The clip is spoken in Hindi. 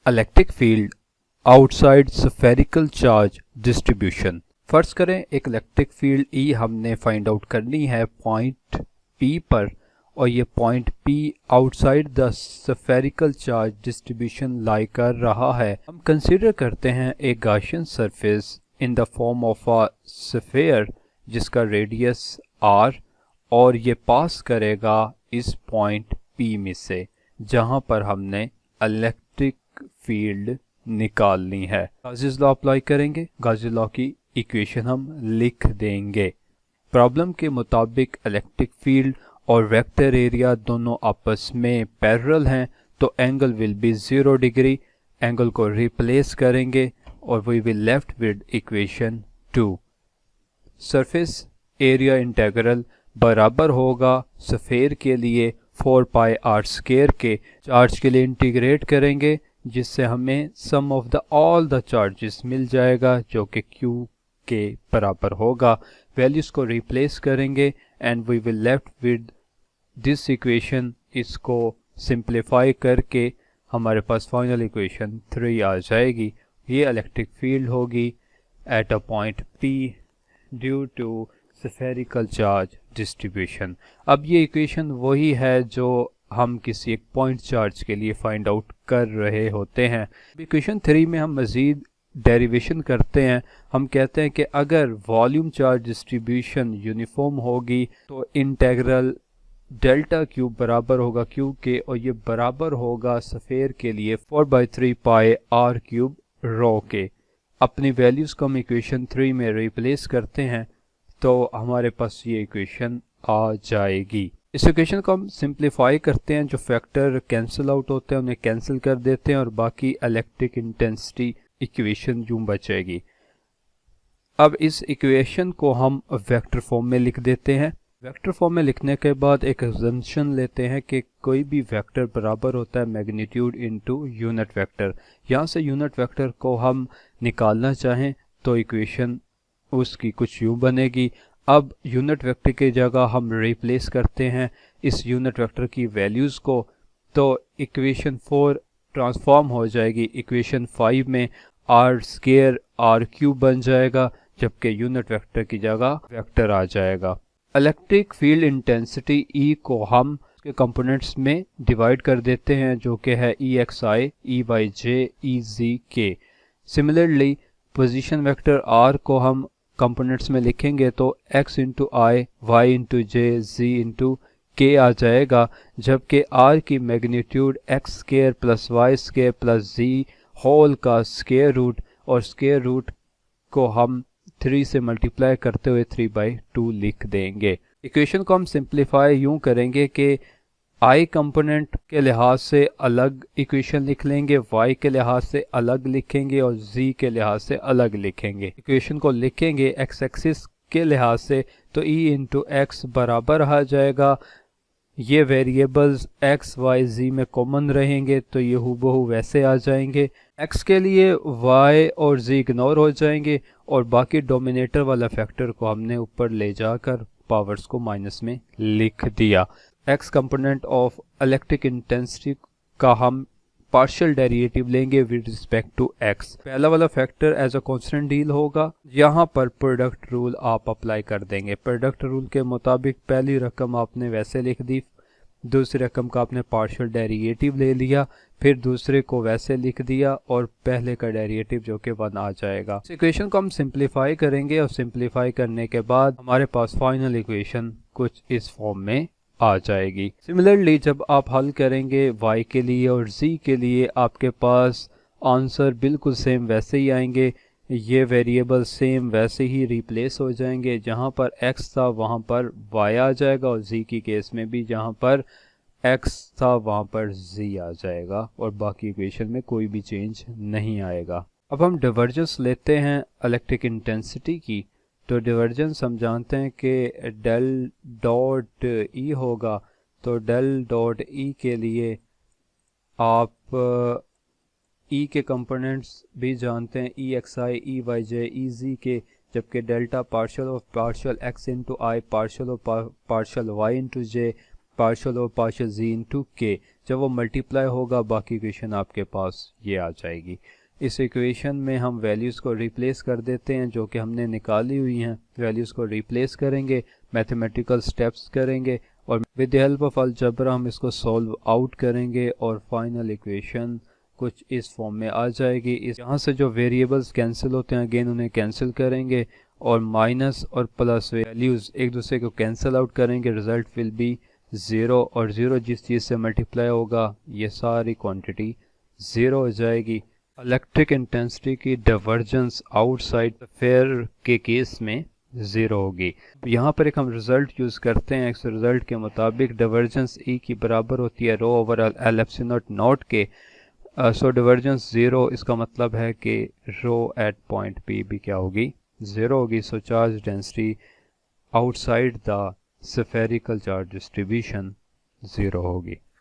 Electric field outside spherical charge distribution. फर्ज करें एक इलेक्ट्रिक फील्ड ई हमने फाइंड आउट करनी है पॉइंट पी पर, और ये point P outside the spherical charge distribution lie कर रहा है। हम कंसीडर करते हैं एक Gaussian surface in the form of a sphere जिसका रेडियस r, और ये पास करेगा इस पॉइंट P में से जहां पर हमने इलेक्ट्रिक फील्ड निकालनी है। गाउस लॉ अप्लाई करेंगे। गाउस लॉ की इक्वेशन हम लिख देंगे। प्रॉब्लम के मुताबिक इलेक्ट्रिक फील्ड और वेक्टर एरिया दोनों आपस में पैरेलल हैं, तो angle will be 0 degree. Angle को रिप्लेस करेंगे और we will left with equation 2। Surface area integral बराबर होगा स्फीयर के लिए 4 पाई r स्क्वायर के। चार्ज के लिए इंटीग्रेट करेंगे जिससे हमें sum of the all the charges मिल जाएगा जो कि q के बराबर होगा। वैल्यूज को रिप्लेस करेंगे and we will left with this equation. इसको सिंप्लीफाई करके हमारे पास फाइनल इक्वेशन 3 आ जाएगी। ये इलेक्ट्रिक फील्ड होगी at a point P due to spherical charge distribution. अब ये इक्वेशन वही है जो हम किसी एक पॉइंट चार्ज के लिए फाइंड आउट कर रहे होते हैं। इक्वेशन 3 में हम मजीद डेरिवेशन करते हैं। हम कहते हैं कि अगर वॉल्यूम चार्ज डिस्ट्रीब्यूशन यूनिफॉर्म होगी तो इंटीग्रल डेल्टा क्यूब बराबर होगा क्यू के, और ये बराबर होगा स्फीयर के लिए 4/3 पाई r क्यूब रो के। अपनी वैल्यूज को हम इक्वेशन 3 में रिप्लेस करते हैं तो हमारे पास ये इक्वेशन आ जाएगी। इस इक्वेशन को हम सिंप्लीफाई करते हैं, जो फैक्टर कैंसिल आउट होते हैं उन्हें कैंसिल कर देते हैं और बाकी इलेक्ट्रिक इंटेंसिटी इक्वेशन यूं बचेगी। अब इस इक्वेशन को हम वेक्टर फॉर्म में लिख देते हैं। वेक्टर फॉर्म में लिखने के बाद एक अजम्पशन लेते हैं कि कोई भी वेक्टर बराबर होता है मैग्नीट्यूड इनटू यूनिट वेक्टर। यहाँ से यूनिट वेक्टर को हम निकालना चाहें तो इक्वेशन उसकी कुछ यूं बनेगी। अब यूनिट वेक्टर की जगह हम रिप्लेस करते हैं इस यूनिट वेक्टर की वैल्यूज को, तो इक्वेशन 4 ट्रांसफॉर्म हो जाएगी इक्वेशन 5 में। r स्क्वायर r क्यूब बन जाएगा जबकि यूनिट वेक्टर की जगह वेक्टर आ जाएगा। इलेक्ट्रिक फील्ड इंटेंसिटी E को हम के कंपोनेंट्स में डिवाइड कर देते हैं जो कि है EXI, EYJ, EZK। Similarly position vector R को हम कंपोनेंट्स में लिखेंगे तो x into I, y into J, z into k आ जाएगा, जबकि r की magnitude x square plus y square plus z whole का स्क्वायर रूट, और स्क्वायर रूट को हम 3 से मल्टीप्लाई करते हुए 3/2 लिख देंगे। इक्वेशन को हम सिंप्लीफाई यूं करेंगे कि i कंपोनेंट के लिहाज से अलग इक्वेशन लिख लेंगे, y के लिहाज से अलग लिखेंगे और z के लिहाज से अलग लिखेंगे। इक्वेशन को लिखेंगे x एक्सिस के लिहाज से तो e इंटू एक्स बराबर आ जाएगा। ये वेरिएबल्स x, y, z में कॉमन रहेंगे तो ये हूबहू वैसे आ जाएंगे। x के लिए y और z इग्नोर हो जाएंगे और बाकी डोमिनेटर वाला फैक्टर को हमने ऊपर ले जाकर पावर्स को माइनस में लिख दिया। x component of electric intensity का हम पार्शियल डेरिवेटिव लेंगे विद रिस्पेक्ट टू x। पहला वाला factor as a constant deal होगा। यहाँ पर प्रोडक्ट रूल आप अप्लाई कर देंगे। प्रोडक्ट रूल के मुताबिक पहली रकम आपने वैसे लिख दी, दूसरी रकम का आपने पार्शियल डेरिवेटिव ले लिया, फिर दूसरे को वैसे लिख दिया और पहले का डेरिवेटिव जो कि 1 आ जाएगा। इस इक्वेशन को हम सिंप्लीफाई करेंगे और सिंप्लीफाई करने के बाद हमारे पास फाइनल इक्वेशन कुछ इस फॉर्म में आ जाएगी। सिमिलरली जब आप हल करेंगे y के लिए और z के लिए आपके पास आंसर बिल्कुल सेम वैसे ही आएंगे। ये वेरिएबल सेम वैसे ही रिप्लेस हो जाएंगे, जहां पर x था वहां पर y आ जाएगा और z की केस में भी जहां पर x था वहां पर z आ जाएगा और बाकी इक्वेशन में कोई भी चेंज नहीं आएगा। अब हम डिवर्जेंस लेते हैं इलेक्ट्रिक इंटेंसिटी की। तो डिवर्जेंस हम जानते हैं कि डेल डॉट ई होगा, तो डेल डॉट ई के लिए आप ई के कंपोनेंट्स भी जानते हैं, ई एक्स आई, ई वाई जे, ई जी के, जबकि delta partial of partial X into I, partial of partial Y into J, partial और पार्शल z इंटू के, जब वो मल्टीप्लाई होगा बाकी इक्वेशन आपके पास ये आ जाएगी। इस इक्वेशन में हम वैल्यूज़ को रिप्लेस कर देते हैं जो कि हमने निकाली हुई हैं। वैल्यूज़ को रिप्लेस करेंगे, मैथमेटिकल स्टेप्स करेंगे और with the help of algebra हम इसको सॉल्व आउट करेंगे और फाइनल इक्वेशन कुछ इस फॉर्म में आ जाएगी। इस यहाँ से जो वेरिएबल्स कैंसिल होते हैं अगेन उन्हें कैंसिल करेंगे और माइनस और प्लस वैल्यूज़ एक दूसरे को कैंसिल आउट करेंगे, रिजल्ट विल बी 0 और 0 जिस चीज़ से मल्टीप्लाई होगा ये सारी क्वांटिटी 0 हो जाएगी। इलेक्ट्रिक इंटेंसिटी की डाइवर्जेंस आउटसाइड स्फीयर के केस में 0 होगी। यहाँ पर एक हम रिजल्ट यूज़ करते हैं। इस रिजल्ट के मुताबिक डाइवर्जेंस ई की बराबर होती है रो ओवर एल एप्सिलॉन नॉट के। सो डाइवर्जेंस 0, इसका मतलब है कि रो एट पॉइंट पी भी क्या होगी 0 होगी। So charge density outside the spherical charge distribution 0 होगी।